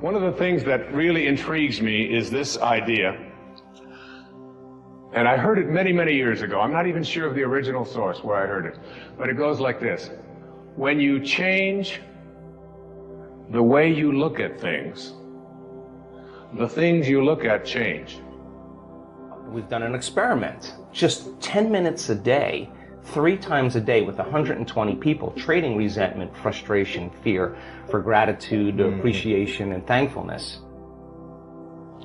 One of the things that really intrigues me is this idea, and I heard it many, many years ago. I'm not even sure of the original source where I heard it, but it goes like this. When you change the way you look at things, the things you look at change. We've done an experiment. Just 10 minutes a day, 3 times a day with 120 people, trading resentment, frustration, fear for gratitude, appreciation, and thankfulness.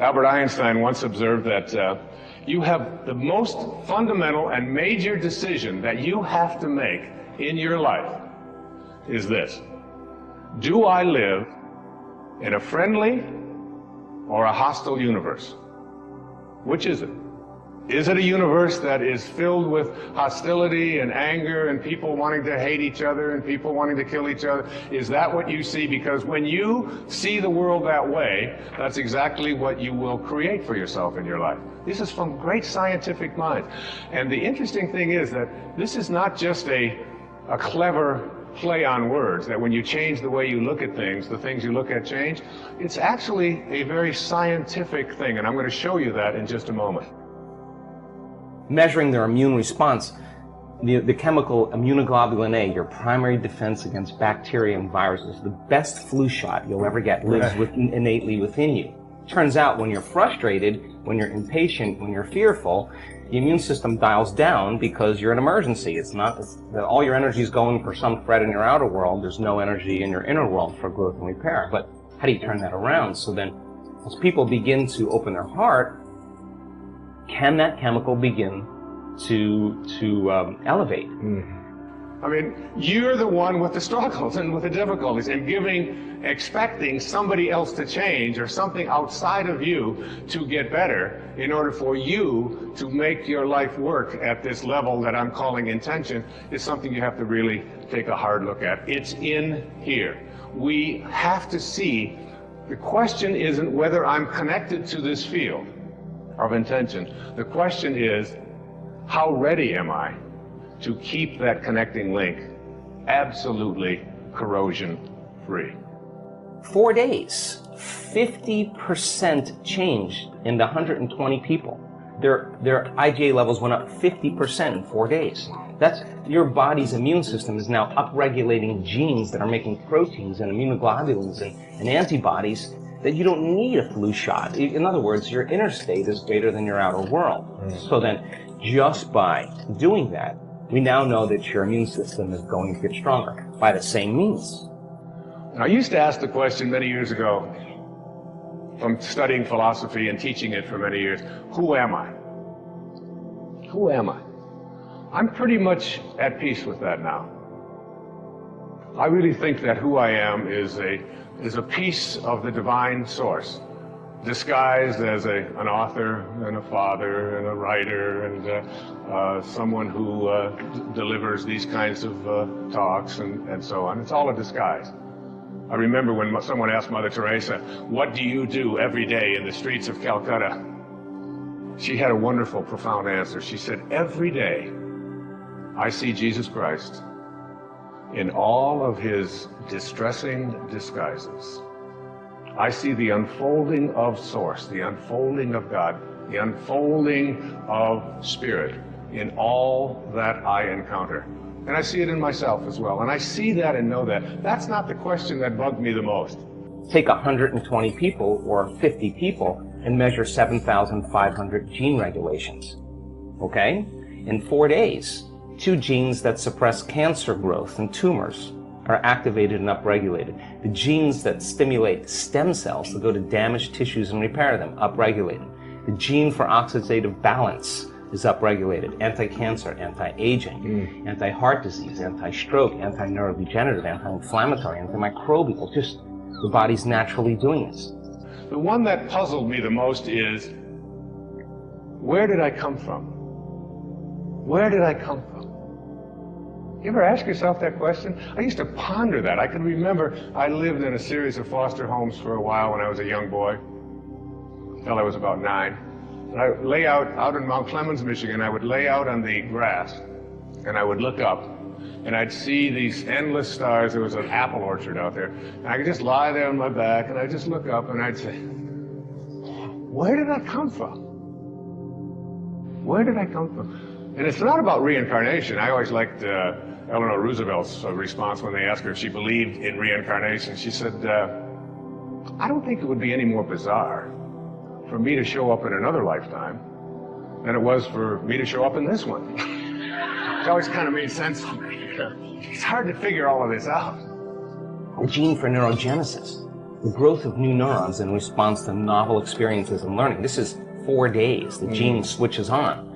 Albert Einstein once observed that you have the most fundamental and major decision that you have to make in your life is this. Do I live in a friendly or a hostile universe? Which is it? Is it a universe that is filled with hostility and anger and people wanting to hate each other and people wanting to kill each other? Is that what you see? Because when you see the world that way, that's exactly what you will create for yourself in your life. This is from great scientific minds. And the interesting thing is that this is not just a clever play on words, that when you change the way you look at things, the things you look at change. It's actually a very scientific thing, and I'm going to show you that in just a moment. Measuring their immune response, the chemical immunoglobulin A, your primary defense against bacteria and viruses, the best flu shot you'll ever get, lives innately within you. Turns out when you're frustrated, when you're impatient, when you're fearful, the immune system dials down because you're in emergency. It's not that all your energy is going for some threat in your outer world. There's no energy in your inner world for growth and repair. But how do you turn that around? So then, as people begin to open their heart, can that chemical begin to elevate? I mean, you're the one with the struggles and with the difficulties, and expecting somebody else to change or something outside of you to get better in order for you to make your life work at this level that I'm calling intention is something you have to really take a hard look at. It's in here. We have to see, the question isn't whether I'm connected to this field of intention. The question is, how ready am I to keep that connecting link absolutely corrosion-free? 4 days, 50% change in the 120 people. Their IgA levels went up 50% in 4 days. That's your body's immune system is now upregulating genes that are making proteins and immunoglobulins and antibodies that you don't need a flu shot. In other words, your inner state is greater than your outer world. So then, just by doing that, we now know that your immune system is going to get stronger by the same means. I used to ask the question many years ago, from studying philosophy and teaching it for many years, who am I? Who am I? I'm pretty much at peace with that now. I really think that who I am is a piece of the divine source, disguised as an author and a father and a writer and someone who delivers these kinds of talks and so on. It's all a disguise. I remember when someone asked Mother Teresa, what do you do every day in the streets of Calcutta? She had a wonderful, profound answer. She said, every day I see Jesus Christ in all of his distressing disguises. I see the unfolding of Source, the unfolding of God, the unfolding of Spirit in all that I encounter. And I see it in myself as well. And I see that and know that. That's not the question that bugged me the most. Take 120 people or 50 people and measure 7,500 gene regulations. Okay? In 4 days, 2 genes that suppress cancer growth and tumors are activated and upregulated. The genes that stimulate stem cells to go to damaged tissues and repair them, upregulated. The gene for oxidative balance is upregulated. Anti-cancer, anti-aging, anti-heart disease, anti-stroke, anti-neurodegenerative, anti-inflammatory, antimicrobial. Just the body's naturally doing this. The one that puzzled me the most is, where did I come from? Where did I come from? You ever ask yourself that question? I used to ponder that. I can remember I lived in a series of foster homes for a while when I was a young boy, until I was about 9. And I would lay out in Mount Clemens, Michigan, I would lay out on the grass, and I would look up, and I'd see these endless stars. There was an apple orchard out there. And I could just lie there on my back, and I'd just look up, and I'd say, where did I come from? Where did I come from? And it's not about reincarnation. I always liked Eleanor Roosevelt's response when they asked her if she believed in reincarnation. She said, I don't think it would be any more bizarre for me to show up in another lifetime than it was for me to show up in this one. It always kind of made sense to me. It's hard to figure all of this out. The gene for neurogenesis, the growth of new neurons in response to novel experiences and learning. This is 4 days. The gene switches on.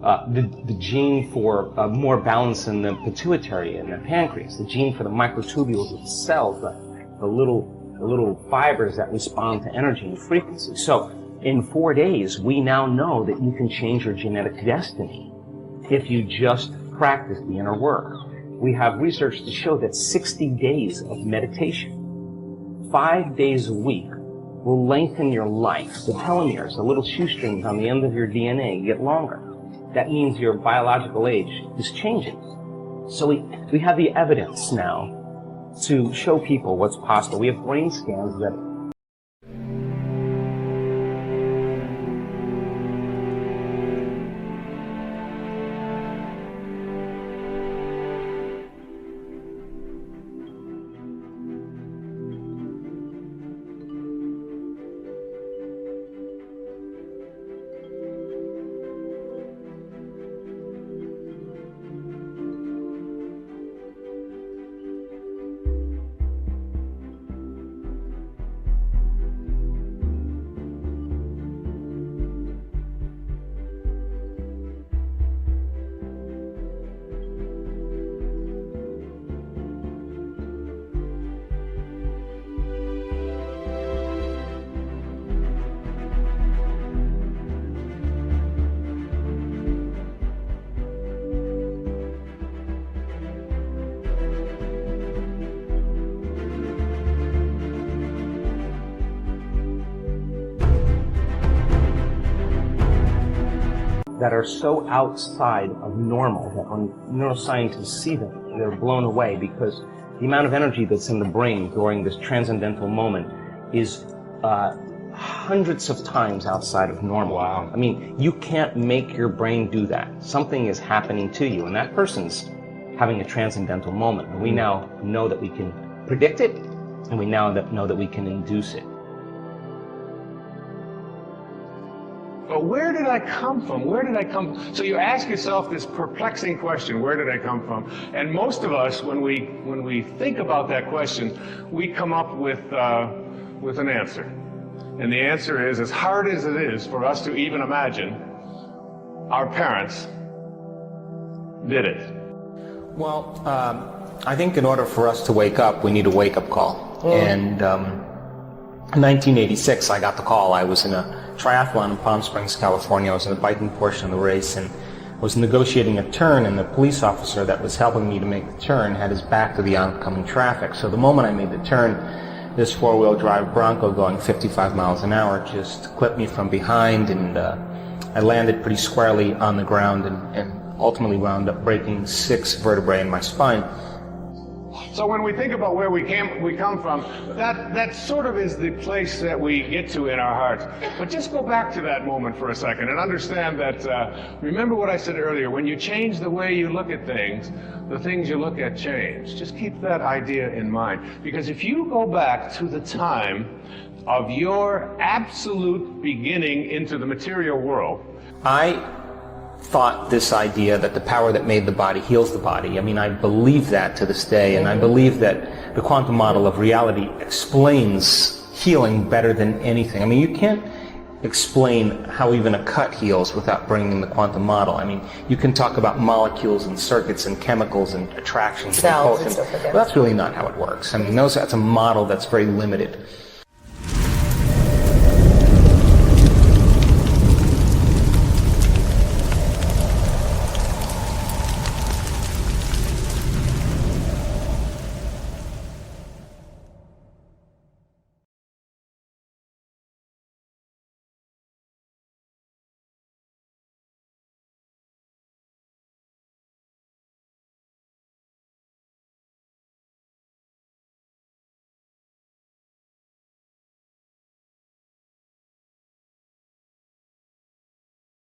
The gene for more balance in the pituitary and the pancreas. The gene for the microtubules of the cells, the little fibers that respond to energy and frequency. So in 4 days, we now know that you can change your genetic destiny if you just practice the inner work. We have research to show that 60 days of meditation, 5 days a week, will lengthen your life. The telomeres, the little shoestrings on the end of your DNA, get longer. That means your biological age is changing. So we have the evidence now to show people what's possible. We have brain scans that that are so outside of normal that when neuroscientists see them, they're blown away, because the amount of energy that's in the brain during this transcendental moment is hundreds of times outside of normal. Wow. I mean, you can't make your brain do that. Something is happening to you, and that person's having a transcendental moment. And we now know that we can predict it, and we now know that we can induce it. But where did I come from? Where did I come? So you ask yourself this perplexing question, where did I come from? And most of us, when we think about that question, we come up with an answer. And the answer is, as hard as it is for us to even imagine, our parents did it. Well, I think in order for us to wake up, we need a wake-up call. And in 1986, I got the call. I was in a triathlon in Palm Springs, California. I was in the biking portion of the race and was negotiating a turn, and the police officer that was helping me to make the turn had his back to the oncoming traffic. So the moment I made the turn, this four-wheel drive Bronco going 55 miles an hour just clipped me from behind, and I landed pretty squarely on the ground and ultimately wound up breaking 6 vertebrae in my spine. So when we think about where we come from, that sort of is the place that we get to in our hearts. But just go back to that moment for a second and understand that, remember what I said earlier, when you change the way you look at things, the things you look at change. Just keep that idea in mind. Because if you go back to the time of your absolute beginning into the material world, I thought this idea that the power that made the body heals the body. I mean, I believe that to this day, and I believe that the quantum model of reality explains healing better than anything. I mean, you can't explain how even a cut heals without bringing in the quantum model. I mean, you can talk about molecules and circuits and chemicals and attractions and repulsion, but that's really not how it works. I mean, that's a model that's very limited.